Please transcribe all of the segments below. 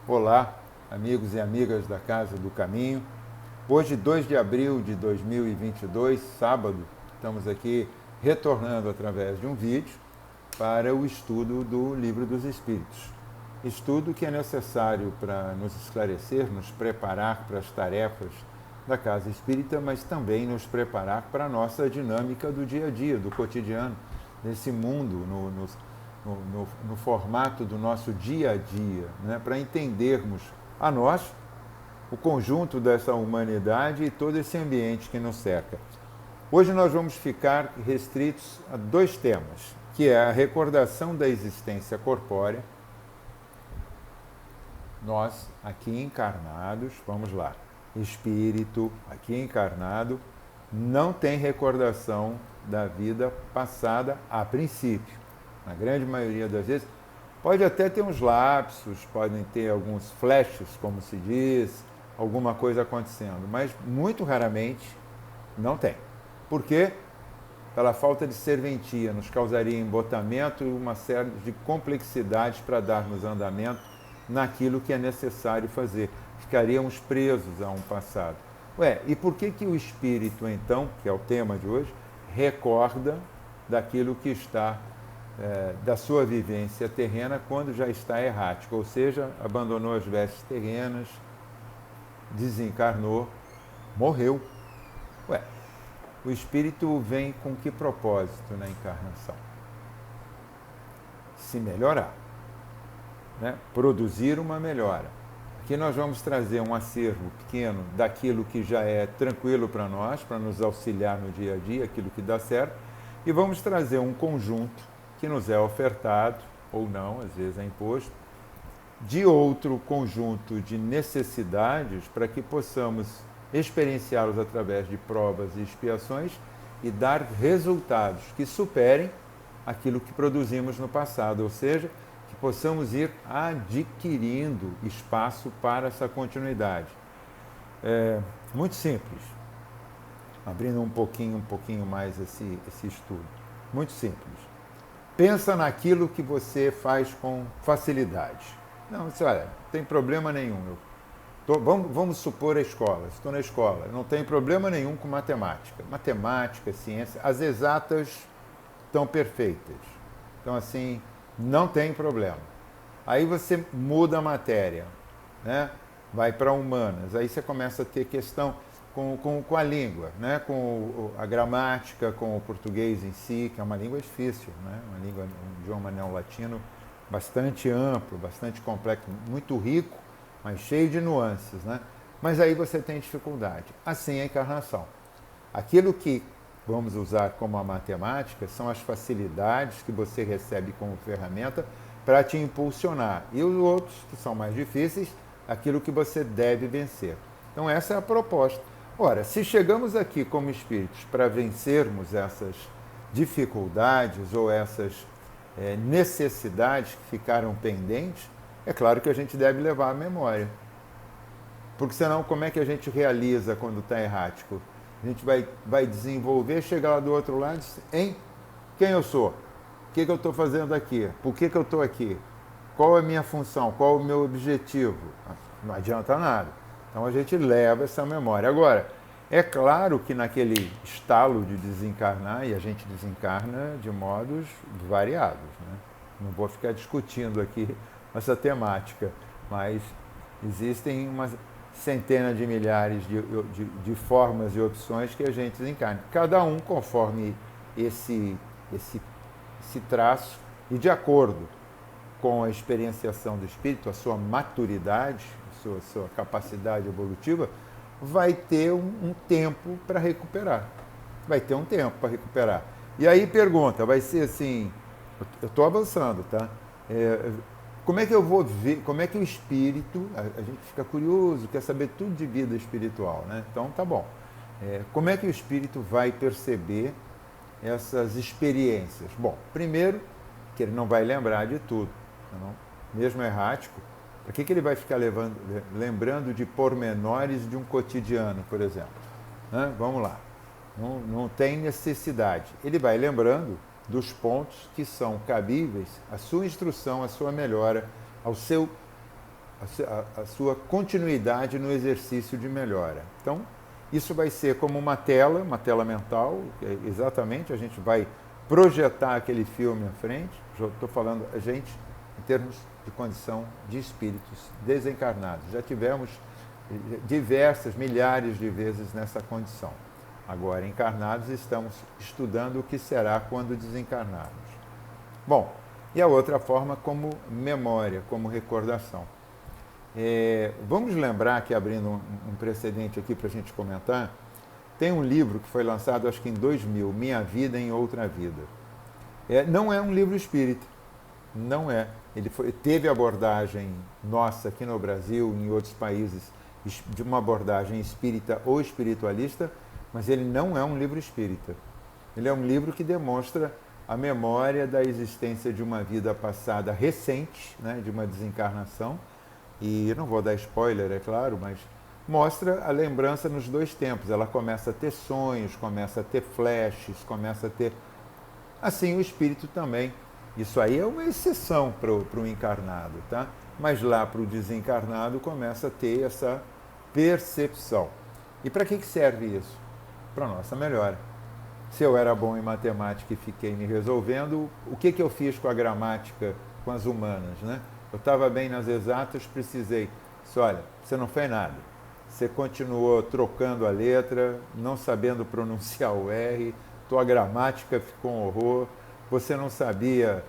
Olá, amigos e amigas da Casa do Caminho. Hoje, 2 de abril de 2022, sábado, estamos aqui retornando através de um vídeo para o estudo do Livro dos Espíritos. Estudo que é necessário para nos esclarecer, nos preparar para as tarefas da Casa Espírita, mas também nos preparar para a nossa dinâmica do dia a dia, do cotidiano, desse mundo, no formato do nosso dia a dia, né? Para entendermos a nós, o conjunto dessa humanidade e todo esse ambiente que nos cerca. Hoje nós vamos ficar restritos a 2 temas, que é a recordação da existência corpórea. Nós, aqui encarnados, vamos lá, espírito aqui encarnado, não tem recordação da vida passada a princípio. Na grande maioria das vezes, pode até ter uns lapsos, podem ter alguns flashes, como se diz, alguma coisa acontecendo, mas muito raramente não tem. Por quê? Pela falta de serventia, nos causaria embotamento e uma série de complexidades para darmos andamento naquilo que é necessário fazer. Ficaríamos presos a um passado. E por que o espírito, então, que é o tema de hoje, recorda daquilo que está da sua vivência terrena quando já está errático, ou seja, abandonou as vestes terrenas, desencarnou, morreu. O espírito vem com que propósito na encarnação? Se melhorar, né? Produzir uma melhora. Aqui nós vamos trazer um acervo pequeno daquilo que já é tranquilo para nós, para nos auxiliar no dia a dia, aquilo que dá certo, e vamos trazer um conjunto que nos é ofertado, ou não, às vezes é imposto, de outro conjunto de necessidades para que possamos experienciá-los através de provas e expiações e dar resultados que superem aquilo que produzimos no passado, ou seja, que possamos ir adquirindo espaço para essa continuidade. Muito simples, abrindo um pouquinho mais esse estudo. Muito simples. Pensa naquilo que você faz com facilidade. Não, olha, não tem problema nenhum. Vamos supor a escola. Estou na escola, não tem problema nenhum com matemática. Matemática, ciência, as exatas estão perfeitas. Então, assim, não tem problema. Aí você muda a matéria, né? Vai para humanas. Aí você começa a ter questão com a língua, né? Com a gramática, com o português em si, que é uma língua difícil, né? Um idioma neolatino bastante amplo, bastante complexo, muito rico, mas cheio de nuances, né? Mas aí você tem dificuldade. Assim é a encarnação. Aquilo que vamos usar como a matemática são as facilidades que você recebe como ferramenta para te impulsionar. E os outros, que são mais difíceis, aquilo que você deve vencer. Então essa é a proposta. Ora, se chegamos aqui como espíritos para vencermos essas dificuldades ou essas necessidades que ficaram pendentes, é claro que a gente deve levar a memória. Porque senão, como é que a gente realiza quando está errático? A gente vai desenvolver, chegar lá do outro lado e dizer, hein? Quem eu sou? O que eu estou fazendo aqui? Por que eu estou aqui? Qual é a minha função? Qual é o meu objetivo? Não adianta nada. Então a gente leva essa memória. Agora, é claro que naquele estalo de desencarnar, e a gente desencarna de modos variados, né? Não vou ficar discutindo aqui essa temática, mas existem umas centenas de milhares de formas e opções que a gente desencarna. Cada um conforme esse traço e de acordo com a experienciação do espírito, a sua maturidade, a sua capacidade evolutiva, vai ter um tempo para recuperar. Vai ter um tempo para recuperar. E aí pergunta, vai ser assim, eu estou avançando, tá? Como é que eu vou ver, como é que o espírito, a gente fica curioso, quer saber tudo de vida espiritual, né? Então tá bom. Como é que o espírito vai perceber essas experiências? Bom, primeiro, que ele não vai lembrar de tudo, não? Mesmo errático, para que ele vai ficar lembrando de pormenores de um cotidiano, por exemplo? Né? Vamos lá. Não tem necessidade. Ele vai lembrando dos pontos que são cabíveis à sua instrução, à sua melhora, ao seu a sua continuidade no exercício de melhora. Então, isso vai ser como uma tela mental, exatamente, a gente vai projetar aquele filme à frente, estou falando a gente em termos de condição de espíritos desencarnados. Já tivemos diversas, milhares de vezes nessa condição. Agora, encarnados, estamos estudando o que será quando desencarnarmos. Bom, e a outra forma como memória, como recordação. Vamos lembrar que, abrindo um precedente aqui para a gente comentar, tem um livro que foi lançado, acho que em 2000, Minha Vida em Outra Vida. Não é um livro espírita, não é. Ele teve abordagem nossa aqui no Brasil, em outros países, de uma abordagem espírita ou espiritualista, mas ele não é um livro espírita. Ele é um livro que demonstra a memória da existência de uma vida passada recente, né, de uma desencarnação, e eu não vou dar spoiler, é claro, mas mostra a lembrança nos dois tempos. Ela começa a ter sonhos, começa a ter flashes, começa a ter... Assim o espírito também. Isso aí é uma exceção para o encarnado, tá? Mas lá para o desencarnado começa a ter essa percepção. E para que serve isso? Para a nossa melhora. Se eu era bom em matemática e fiquei me resolvendo, o que eu fiz com a gramática, com as humanas, né? Eu estava bem nas exatas, precisei. Disse, olha, você não fez nada. Você continuou trocando a letra, não sabendo pronunciar o R, tua gramática ficou um horror, você não sabia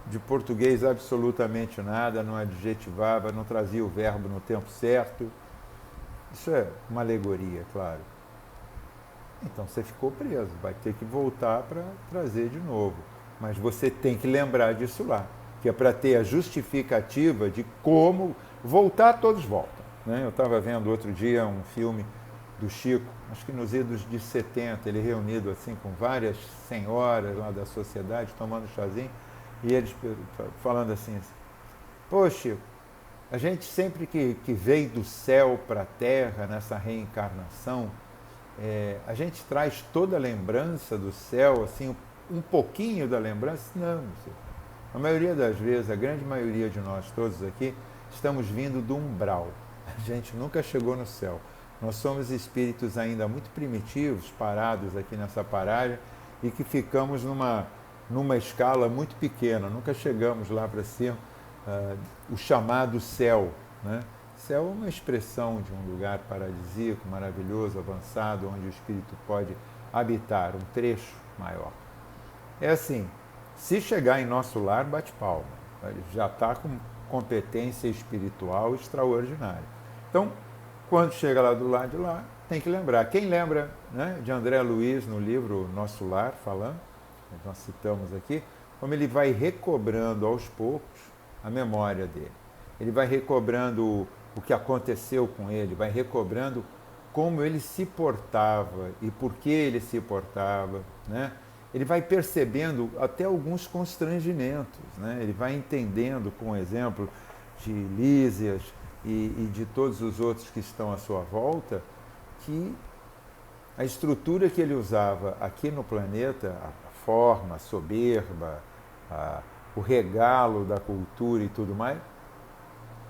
de português absolutamente nada, não adjetivava, não trazia o verbo no tempo certo. Isso é uma alegoria, claro. Então você ficou preso, vai ter que voltar para trazer de novo. Mas você tem que lembrar disso lá, que é para ter a justificativa de como voltar, todos voltam. Né? Eu estava vendo outro dia um filme do Chico, acho que nos idos de 70, ele reunido assim com várias senhoras lá da sociedade, tomando chazinho, e eles falando assim, pô Chico, a gente sempre que veio do céu para a terra, nessa reencarnação, a gente traz toda a lembrança do céu, assim, um pouquinho da lembrança? Não, a maioria das vezes, a grande maioria de nós todos aqui, estamos vindo do umbral. A gente nunca chegou no céu. Nós somos espíritos ainda muito primitivos, parados aqui nessa paragem, e que ficamos numa escala muito pequena, nunca chegamos lá para cima, o chamado céu, né? Céu é uma expressão de um lugar paradisíaco, maravilhoso, avançado, onde o espírito pode habitar, um trecho maior. É assim, se chegar em nosso lar, bate palma, ele já está com competência espiritual extraordinária. Então, quando chega lá do lado de lá, tem que lembrar. Quem lembra, né, de André Luiz no livro Nosso Lar, falando, nós citamos aqui, como ele vai recobrando aos poucos a memória dele. Ele vai recobrando o que aconteceu com ele, vai recobrando como ele se portava e por que ele se portava, né? Ele vai percebendo até alguns constrangimentos, né? Ele vai entendendo, com o exemplo de Lísias e de todos os outros que estão à sua volta, que a estrutura que ele usava aqui no planeta, a forma, a soberba, o regalo da cultura e tudo mais,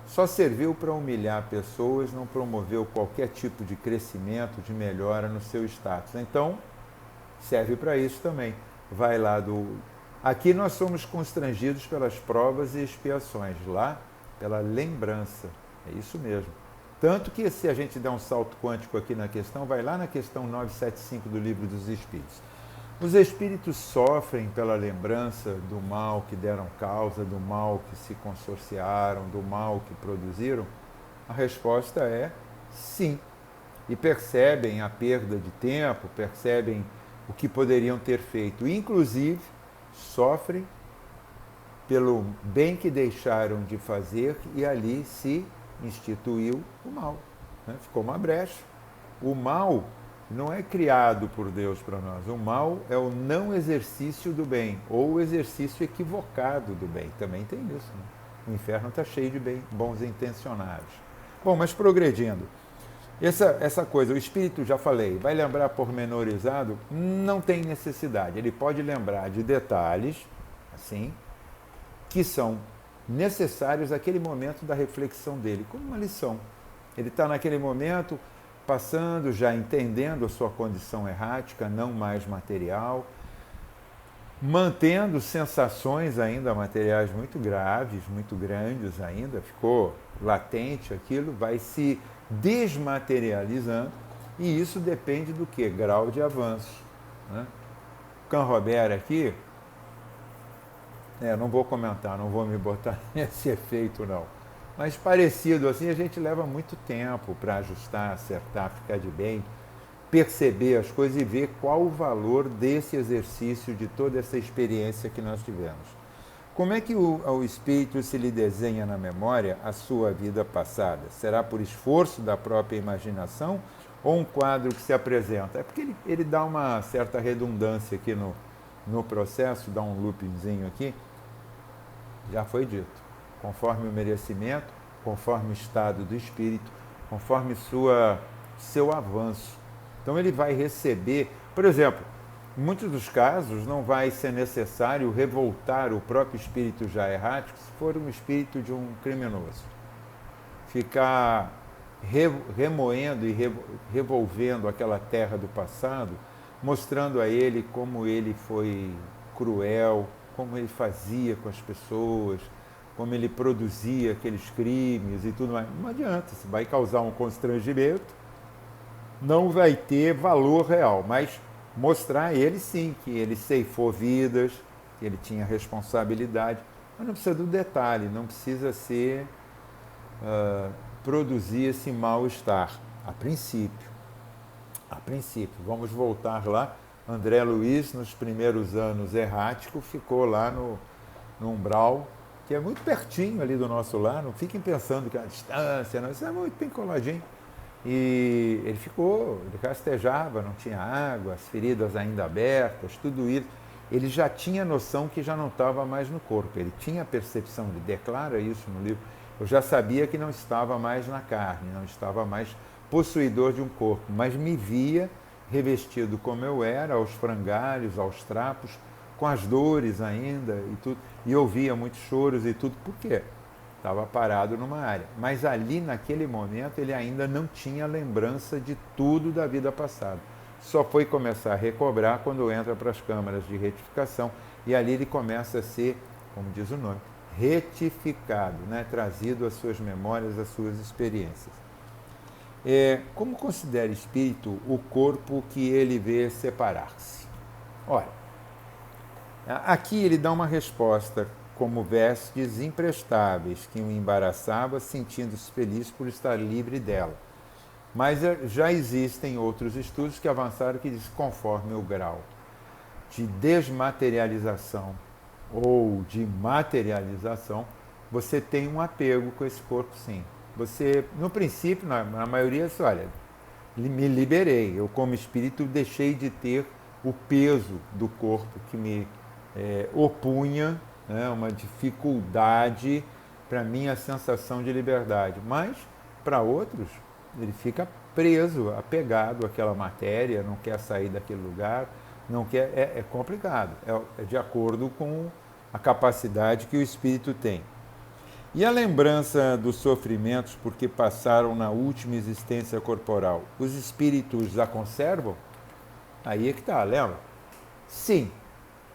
só serviu para humilhar pessoas, não promoveu qualquer tipo de crescimento, de melhora no seu status. Então, serve para isso também. Vai lá do... Aqui nós somos constrangidos pelas provas e expiações, lá pela lembrança. É isso mesmo. Tanto que, se a gente der um salto quântico aqui na questão, vai lá na questão 975 do Livro dos Espíritos. Os espíritos sofrem pela lembrança do mal que deram causa, do mal que se consorciaram, do mal que produziram? A resposta é sim. E percebem a perda de tempo, percebem o que poderiam ter feito. Inclusive, sofrem pelo bem que deixaram de fazer e ali se instituiu o mal. Né? Ficou uma brecha. O mal não é criado por Deus para nós. O mal é o não exercício do bem, ou o exercício equivocado do bem. Também tem isso. Né? O inferno está cheio de bons intencionados. Bom, mas progredindo. Essa coisa, o espírito, já falei, vai lembrar pormenorizado? Não tem necessidade. Ele pode lembrar de detalhes, assim, que são necessários àquele momento da reflexão dele, como uma lição. Ele está naquele momento passando, já entendendo a sua condição errática, não mais material, mantendo sensações ainda materiais muito graves, muito grandes ainda, ficou latente aquilo, vai se desmaterializando, e isso depende do que? Grau de avanço. Né? O Canrobert aqui, não vou comentar, não vou me botar nesse efeito não, mas parecido assim, a gente leva muito tempo para ajustar, acertar, ficar de bem, perceber as coisas e ver qual o valor desse exercício, de toda essa experiência que nós tivemos. Como é que o espírito se lhe desenha na memória a sua vida passada? Será por esforço da própria imaginação ou um quadro que se apresenta? É porque ele dá uma certa redundância aqui no processo, dá um loopingzinho aqui. Já foi dito, conforme o merecimento, conforme o estado do espírito, conforme seu avanço. Então ele vai receber, por exemplo, em muitos dos casos não vai ser necessário revoltar o próprio espírito já errático se for um espírito de um criminoso. Ficar remoendo e revolvendo aquela terra do passado, mostrando a ele como ele foi cruel, como ele fazia com as pessoas, como ele produzia aqueles crimes e tudo mais. Não adianta, isso vai causar um constrangimento, não vai ter valor real, mas mostrar a ele sim, que ele ceifou vidas, que ele tinha responsabilidade, mas não precisa do detalhe, não precisa produzir esse mal-estar, a princípio. A princípio, vamos voltar lá, André Luiz, nos primeiros anos errático, ficou lá no umbral, que é muito pertinho ali do nosso lar, não fiquem pensando que é a distância, não, isso é muito bem coladinho. E ele rastejava, não tinha água, as feridas ainda abertas, tudo isso. Ele já tinha noção que já não estava mais no corpo, ele tinha a percepção, ele declara isso no livro, eu já sabia que não estava mais na carne, não estava mais possuidor de um corpo, mas me via revestido como eu era, aos frangalhos, aos trapos, com as dores ainda e tudo, e ouvia muitos choros e tudo, por quê? Estava parado numa área. Mas ali, naquele momento, ele ainda não tinha lembrança de tudo da vida passada. Só foi começar a recobrar quando entra para as câmaras de retificação, e ali ele começa a ser, como diz o nome, retificado, né? Trazido às suas memórias, às suas experiências. Como considera espírito o corpo que ele vê separar-se? Olha, aqui ele dá uma resposta como vestes imprestáveis que o embaraçava, sentindo-se feliz por estar livre dela. Mas já existem outros estudos que avançaram que diz conforme o grau de desmaterialização ou de materialização, você tem um apego com esse corpo, sim. Você, no princípio, na maioria, olha, me liberei. Eu, como espírito, deixei de ter o peso do corpo que me opunha, né, uma dificuldade para mim, a sensação de liberdade. Mas, para outros, ele fica preso, apegado àquela matéria, não quer sair daquele lugar, não quer, é complicado, é de acordo com a capacidade que o espírito tem. E a lembrança dos sofrimentos porque passaram na última existência corporal, os espíritos a conservam? Aí é que está, lembra? Sim,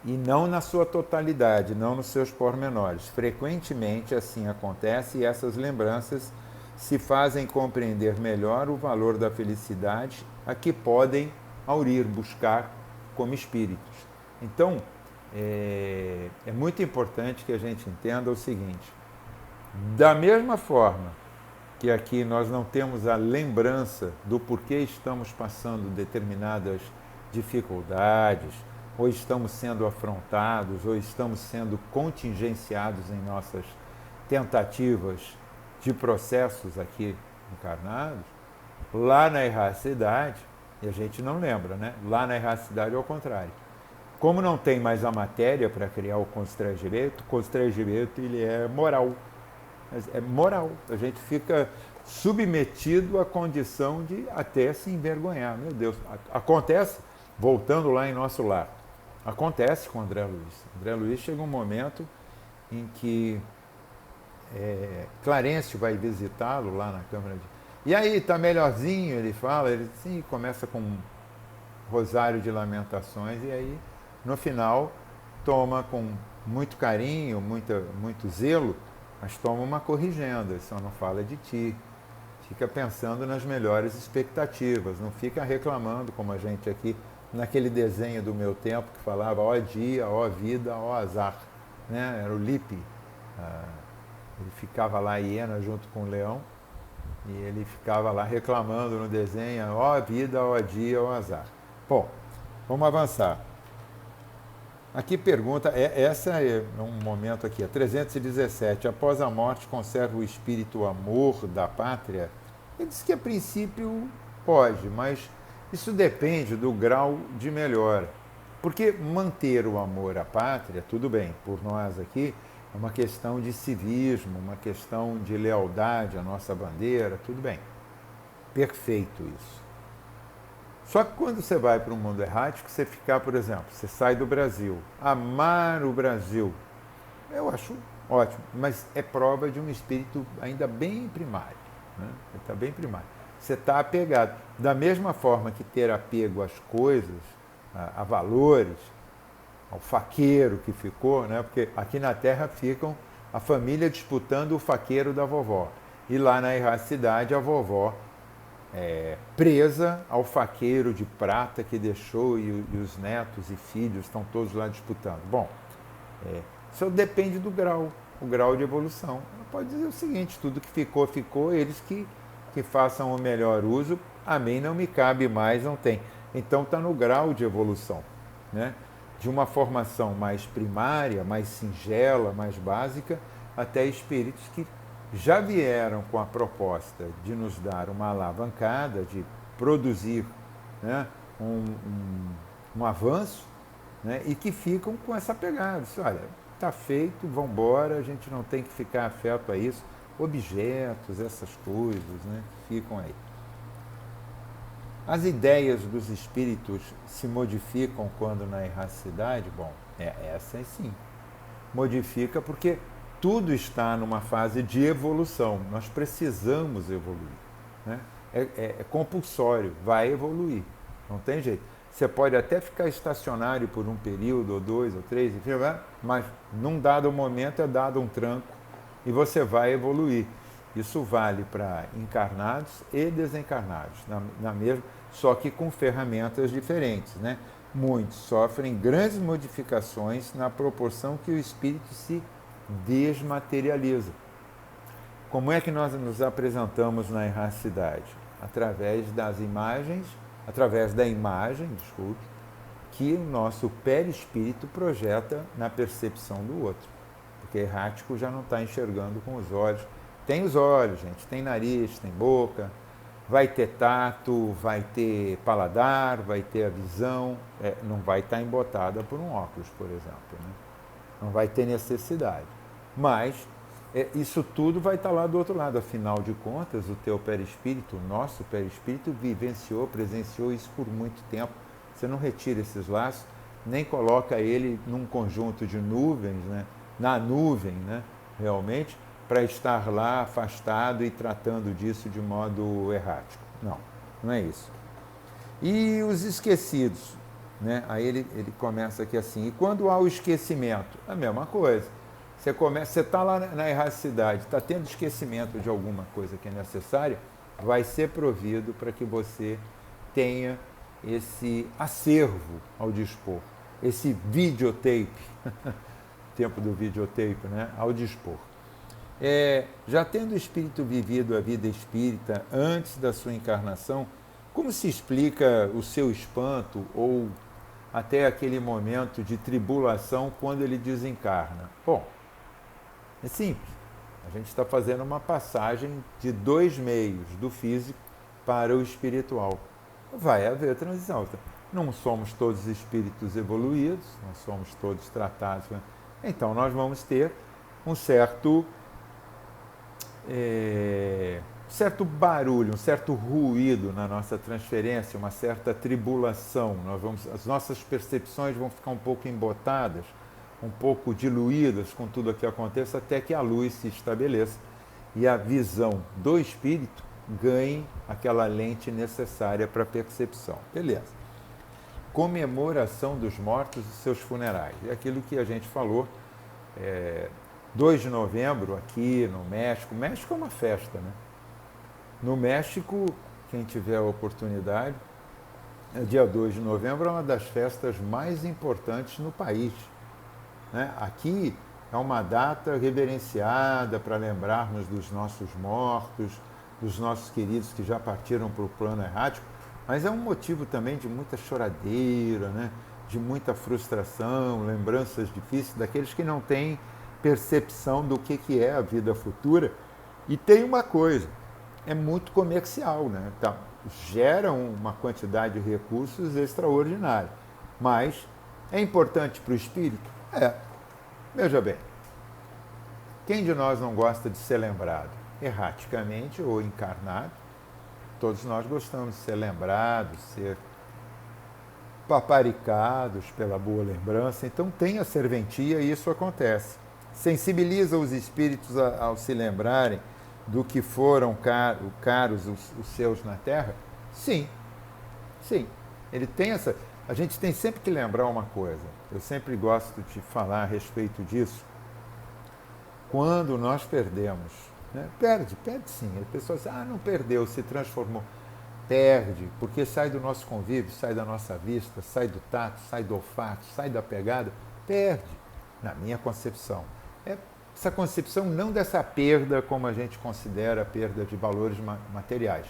e não na sua totalidade, não nos seus pormenores. Frequentemente assim acontece e essas lembranças se fazem compreender melhor o valor da felicidade a que podem aurir, buscar como espíritos. Então, é muito importante que a gente entenda o seguinte: da mesma forma que aqui nós não temos a lembrança do porquê estamos passando determinadas dificuldades, ou estamos sendo afrontados, ou estamos sendo contingenciados em nossas tentativas de processos aqui encarnados, lá na erraticidade, e a gente não lembra, né? Lá na erraticidade é o contrário. Como não tem mais a matéria para criar o constrangimento ele é moral. É moral. A gente fica submetido à condição de até se envergonhar. Meu Deus, acontece, voltando lá em nosso lar, acontece com o André Luiz. André Luiz chega um momento em que Clarencio vai visitá-lo lá na Câmara de... E aí, tá melhorzinho? Ele fala, ele sim, começa com um rosário de lamentações e aí, no final, toma com muito carinho, muito zelo, mas toma uma corrigenda, só não fala de ti. Fica pensando nas melhores expectativas, não fica reclamando como a gente aqui, naquele desenho do meu tempo que falava ó dia, ó vida, ó azar. Né? Era o Lippe. Ele ficava lá, a hiena, junto com o leão, e ele ficava lá reclamando no desenho, ó vida, ó dia, ó azar. Bom, vamos avançar. Aqui pergunta, essa é um momento aqui, 317, após a morte conserva o espírito o amor da pátria? Ele diz que a princípio pode, mas isso depende do grau de melhora. Porque manter o amor à pátria, tudo bem, por nós aqui, é uma questão de civismo, uma questão de lealdade à nossa bandeira, tudo bem. Perfeito isso. Só que quando você vai para um mundo errático, você ficar, por exemplo, você sai do Brasil, amar o Brasil, eu acho ótimo, mas é prova de um espírito ainda bem primário. Né? Está bem primário. Você está apegado. Da mesma forma que ter apego às coisas, a valores, ao faqueiro que ficou, né? Porque aqui na Terra ficam a família disputando o faqueiro da vovó. E lá na erraticidade, a vovó presa ao faqueiro de prata que deixou e os netos e filhos estão todos lá disputando. Bom, isso depende do grau, o grau de evolução. Ela pode dizer o seguinte, tudo que ficou, ficou, eles que façam o melhor uso, a mim não me cabe mais, não tem. Então está no grau de evolução, né? De uma formação mais primária, mais singela, mais básica, até espíritos que já vieram com a proposta de nos dar uma alavancada, de produzir, né, um avanço, né, e que ficam com essa pegada. Olha, está feito, vamos embora, a gente não tem que ficar afeto a isso. Objetos, essas coisas, né, ficam aí. As ideias dos espíritos se modificam quando na erraticidade? Bom, essa é sim. Modifica porque tudo está numa fase de evolução. Nós precisamos evoluir. Né? É compulsório, vai evoluir. Não tem jeito. Você pode até ficar estacionário por um período, ou 2, ou 3, enfim, mas num dado momento é dado um tranco e você vai evoluir. Isso vale para encarnados e desencarnados, na mesma, só que com ferramentas diferentes. Né? Muitos sofrem grandes modificações na proporção que o espírito se desmaterializa. Como é que nós nos apresentamos na erraticidade? Através da imagem, que o nosso perispírito projeta na percepção do outro. Porque errático já não está enxergando com os olhos. Tem os olhos, gente, tem nariz, tem boca, vai ter tato, vai ter paladar, vai ter a visão, não vai estar embotada por um óculos, por exemplo. Né? Não vai ter necessidade. Mas isso tudo vai estar lá do outro lado. Afinal de contas, o teu perispírito, o nosso perispírito, vivenciou, presenciou isso por muito tempo. Você não retira esses laços, nem coloca ele num conjunto de nuvens, né? Na nuvem, né? Realmente, para estar lá afastado e tratando disso de modo errático. Não, não é isso. E os esquecidos, né? Aí ele começa aqui assim, e quando há o esquecimento? A mesma coisa. Você está lá na erraticidade, está tendo esquecimento de alguma coisa que é necessária, vai ser provido para que você tenha esse acervo ao dispor, esse videotape, tempo do videotape, né? Ao dispor. Já tendo o espírito vivido a vida espírita antes da sua encarnação, como se explica o seu espanto ou até aquele momento de tribulação quando ele desencarna? Bom, é simples. A gente está fazendo uma passagem de 2 meios, do físico para o espiritual. Vai haver transição. Não somos todos espíritos evoluídos, nós somos todos tratados. Então nós vamos ter um certo barulho, um certo ruído na nossa transferência, uma certa tribulação. As nossas percepções vão ficar um pouco embotadas, um pouco diluídas com tudo o que acontece, até que a luz se estabeleça e a visão do espírito ganhe aquela lente necessária para a percepção. Beleza. Comemoração dos mortos e seus funerais. É aquilo que a gente falou, 2 de novembro aqui no México. O México é uma festa, né? No México, quem tiver a oportunidade, dia 2 de novembro é uma das festas mais importantes no país, né? Aqui é uma data reverenciada para lembrarmos dos nossos mortos, dos nossos queridos que já partiram para o plano errático, mas é um motivo também de muita choradeira, né? De muita frustração, lembranças difíceis daqueles que não têm percepção do que é a vida futura. E tem uma coisa, é muito comercial, né? Então, gera uma quantidade de recursos extraordinária, mas é importante para o espírito? Veja bem, quem de nós não gosta de ser lembrado? Erraticamente ou encarnado, todos nós gostamos de ser lembrados, ser paparicados pela boa lembrança. Então tem a serventia e isso acontece. Sensibiliza os espíritos ao se lembrarem do que foram caros os seus na Terra? Sim, sim. Ele tem essa. A gente tem sempre que lembrar uma coisa. Eu sempre gosto de falar a respeito disso. Quando nós perdemos, né? Perde sim. A pessoa diz, não perdeu, se transformou. Perde, porque sai do nosso convívio, sai da nossa vista, sai do tato, sai do olfato, sai da pegada. Perde, na minha concepção. Essa concepção não dessa perda como a gente considera a perda de valores materiais.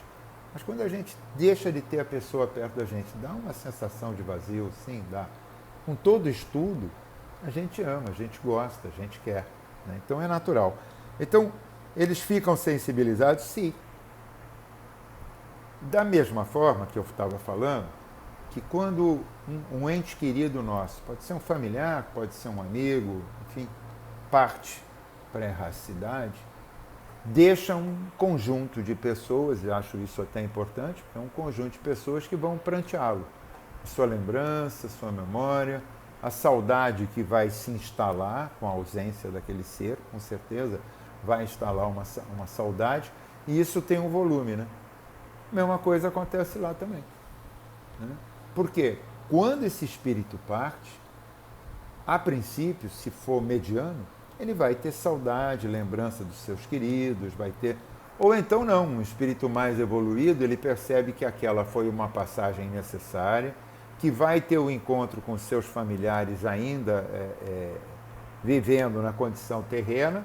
Mas quando a gente deixa de ter a pessoa perto da gente, dá uma sensação de vazio, sim, dá. Com todo estudo, a gente ama, a gente gosta, a gente quer, né? Então é natural. Então, eles ficam sensibilizados, sim. Da mesma forma que eu estava falando, que quando um ente querido nosso, pode ser um familiar, pode ser um amigo, enfim, parte para a erraticidade, deixa um conjunto de pessoas, e acho isso até importante, é um conjunto de pessoas que vão pranteá-lo. A sua lembrança, a sua memória, a saudade que vai se instalar com a ausência daquele ser, com certeza vai instalar uma saudade, e isso tem um volume, né? A mesma coisa acontece lá também, né? Por quê? Quando esse espírito parte, a princípio, se for mediano, ele vai ter saudade, lembrança dos seus queridos, vai ter... Ou então não, um espírito mais evoluído, ele percebe que aquela foi uma passagem necessária, que vai ter o encontro com seus familiares ainda vivendo na condição terrena,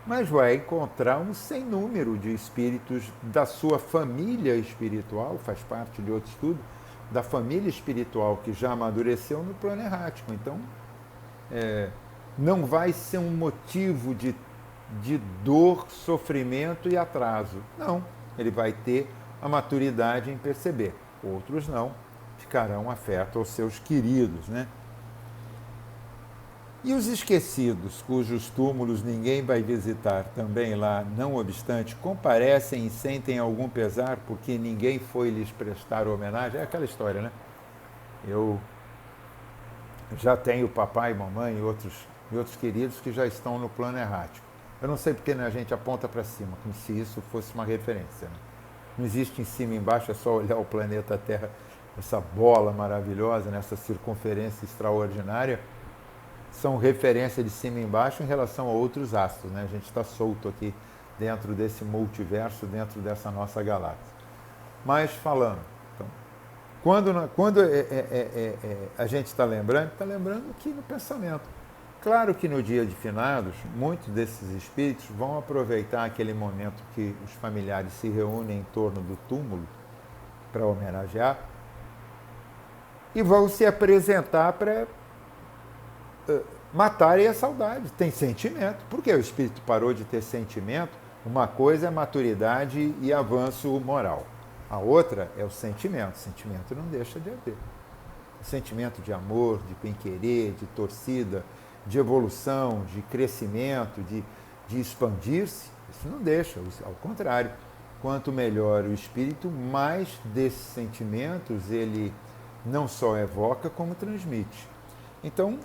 mas vai encontrar um sem número de espíritos da sua família espiritual, faz parte de outro estudo, da família espiritual que já amadureceu no plano errático. Então, não vai ser um motivo de dor, sofrimento e atraso. Não, ele vai ter a maturidade em perceber. Outros não, ficarão afetos aos seus queridos, né? E os esquecidos, cujos túmulos ninguém vai visitar também lá, não obstante, comparecem e sentem algum pesar porque ninguém foi lhes prestar homenagem? É aquela história, né? Eu já tenho papai, mamãe e outros queridos que já estão no plano errático. Eu não sei porque a gente aponta para cima, como se isso fosse uma referência, né? Não existe em cima e embaixo, é só olhar o planeta Terra, essa bola maravilhosa, nessa circunferência extraordinária, são referência de cima e embaixo em relação a outros astros, né? A gente está solto aqui dentro desse multiverso, dentro dessa nossa galáxia. Mas falando, então, quando a gente está lembrando aqui no pensamento. Claro que no dia de finados, muitos desses espíritos vão aproveitar aquele momento que os familiares se reúnem em torno do túmulo para homenagear e vão se apresentar para matarem a saudade. Tem sentimento. Por que o espírito parou de ter sentimento? Uma coisa é maturidade e avanço moral. A outra é o sentimento. O sentimento não deixa de haver. O sentimento de amor, de bem-querer, de torcida, de evolução, de crescimento, de expandir-se, isso não deixa. Ao contrário, quanto melhor o espírito, mais desses sentimentos ele não só evoca, como transmite. Então,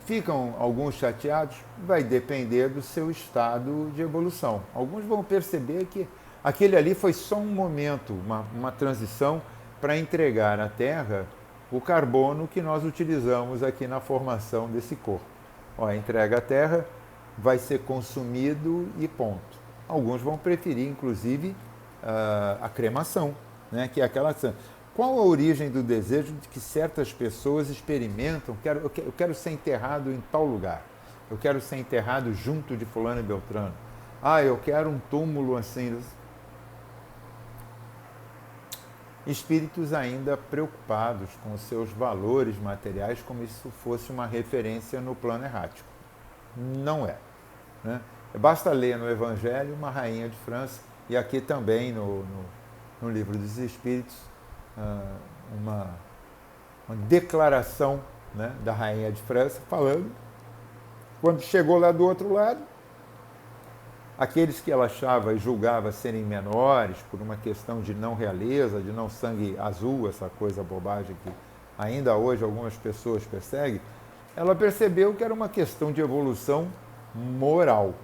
Ficam alguns chateados? Vai depender do seu estado de evolução. Alguns vão perceber que aquele ali foi só um momento, uma transição para entregar à Terra o carbono que nós utilizamos aqui na formação desse corpo. Ó, entrega à Terra, vai ser consumido e ponto. Alguns vão preferir, inclusive, a cremação, né? Que é aquela... Qual a origem do desejo de que certas pessoas experimentam? Eu quero ser enterrado em tal lugar. Eu quero ser enterrado junto de fulano e beltrano. Ah, eu quero um túmulo assim. Espíritos ainda preocupados com os seus valores materiais, como se isso fosse uma referência no plano errático. Não é, né? Basta ler no Evangelho uma rainha de França, e aqui também no Livro dos Espíritos, uma declaração, né, da rainha de França, falando, quando chegou lá do outro lado, aqueles que ela achava e julgava serem menores, por uma questão de não realeza, de não sangue azul, essa coisa bobagem que ainda hoje algumas pessoas perseguem, ela percebeu que era uma questão de evolução moral.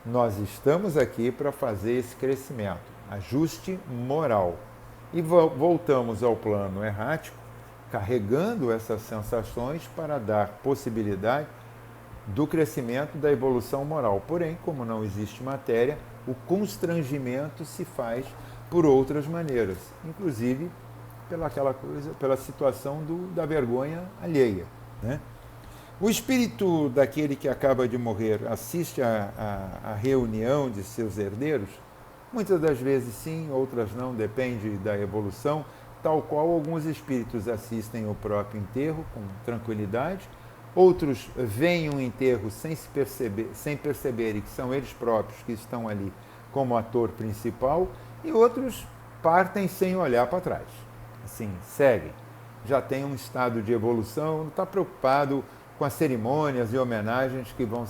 Nós estamos aqui para fazer esse crescimento, ajuste moral. E voltamos ao plano errático, carregando essas sensações para dar possibilidade do crescimento da evolução moral. Porém, como não existe matéria, o constrangimento se faz por outras maneiras, inclusive pela situação da vergonha alheia, né? O espírito daquele que acaba de morrer assiste à reunião de seus herdeiros? Muitas das vezes sim, outras não, depende da evolução, tal qual alguns espíritos assistem o próprio enterro com tranquilidade, outros veem um enterro sem perceberem que são eles próprios que estão ali como ator principal, e outros partem sem olhar para trás. Assim, seguem. Já tem um estado de evolução, não está preocupado com as cerimônias e homenagens que vão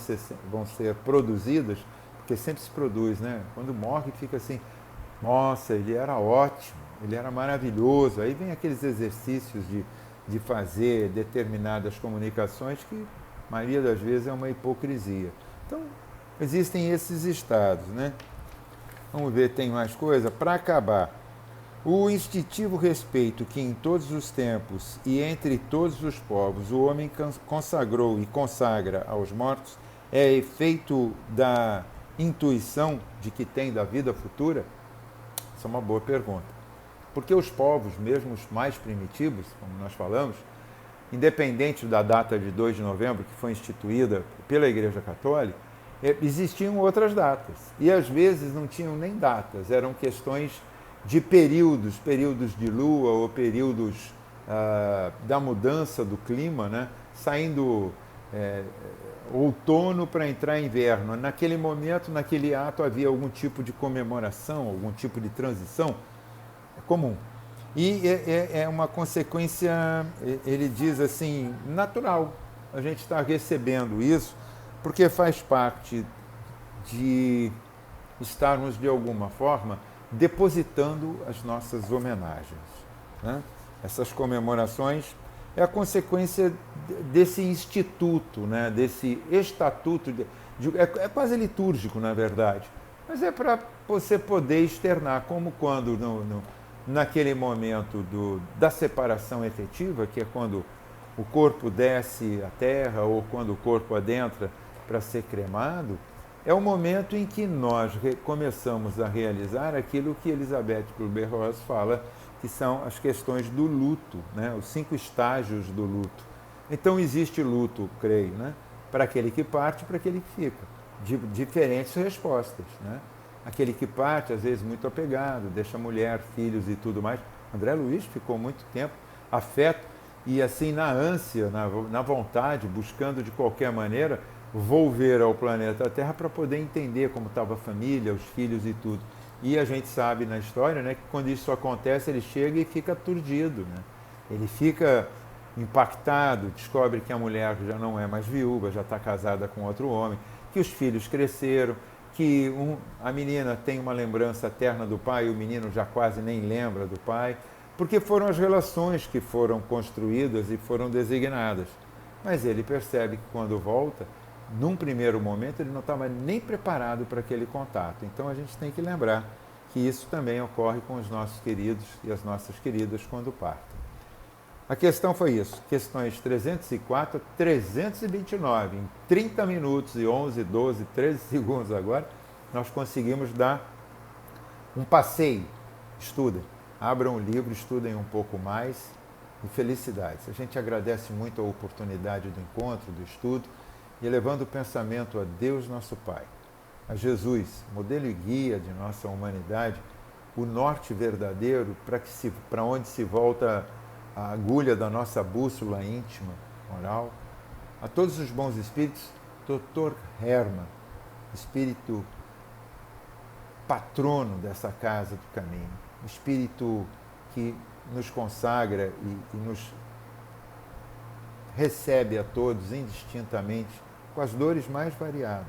ser produzidas, porque sempre se produz, né? Quando morre fica assim, nossa, ele era ótimo, ele era maravilhoso. Aí vem aqueles exercícios de fazer determinadas comunicações que, a maioria das vezes, é uma hipocrisia. Então, existem esses estados, né? Vamos ver, tem mais coisa? Para acabar, o instintivo respeito que em todos os tempos e entre todos os povos o homem consagrou e consagra aos mortos é efeito da intuição de que tem da vida futura? Essa é uma boa pergunta. Porque os povos, mesmo os mais primitivos, como nós falamos, independente da data de 2 de novembro, que foi instituída pela Igreja Católica, existiam outras datas. E às vezes não tinham nem datas, eram questões de períodos de lua ou períodos da mudança do clima, né? Saindo outono para entrar inverno. Naquele momento, naquele ato, havia algum tipo de comemoração, algum tipo de transição comum. E é uma consequência, ele diz assim, natural. A gente está recebendo isso porque faz parte de estarmos, de alguma forma, depositando as nossas homenagens, né? Essas comemorações é a consequência desse instituto, né? Desse estatuto, é quase litúrgico, na verdade, mas é para você poder externar, como quando naquele momento da separação efetiva, que é quando o corpo desce à terra ou quando o corpo adentra para ser cremado, é o momento em que nós começamos a realizar aquilo que Elizabeth Kubler-Ross fala, que são as questões do luto, né? Os 5 estágios do luto. Então existe luto, creio, né? Para aquele que parte e para aquele que fica. Diferentes respostas, né? Aquele que parte, às vezes, muito apegado, deixa mulher, filhos e tudo mais. André Luiz ficou muito tempo afeto e assim na ânsia, na vontade, buscando de qualquer maneira volver ao planeta Terra para poder entender como estava a família, os filhos e tudo. E a gente sabe na história, né, que quando isso acontece, ele chega e fica aturdido, né? Ele fica impactado, descobre que a mulher já não é mais viúva, já está casada com outro homem, que os filhos cresceram, que a menina tem uma lembrança eterna do pai e o menino já quase nem lembra do pai, porque foram as relações que foram construídas e foram designadas. Mas ele percebe que quando volta, num primeiro momento, ele não estava nem preparado para aquele contato. Então a gente tem que lembrar que isso também ocorre com os nossos queridos e as nossas queridas quando partem. A questão foi isso, questões 304 a 329. Em 30 minutos e 11, 12, 13 segundos agora, nós conseguimos dar um passeio. Estudem, abram o livro, estudem um pouco mais e felicidades. A gente agradece muito a oportunidade do encontro, do estudo e elevando o pensamento a Deus nosso Pai, a Jesus, modelo e guia de nossa humanidade, o norte verdadeiro para onde se volta a agulha da nossa bússola íntima, moral, a todos os bons espíritos, Dr. Hermann, espírito patrono dessa casa do caminho, espírito que nos consagra e nos recebe a todos indistintamente com as dores mais variadas.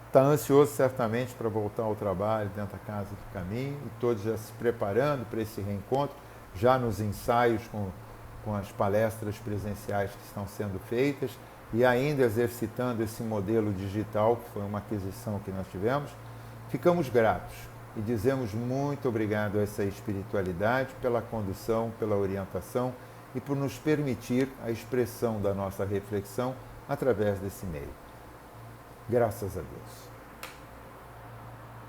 Está ansioso certamente para voltar ao trabalho dentro da casa do caminho e todos já se preparando para esse reencontro, já nos ensaios com as palestras presenciais que estão sendo feitas e ainda exercitando esse modelo digital, que foi uma aquisição que nós tivemos. Ficamos gratos e dizemos muito obrigado a essa espiritualidade pela condução, pela orientação e por nos permitir a expressão da nossa reflexão através desse meio. Graças a Deus.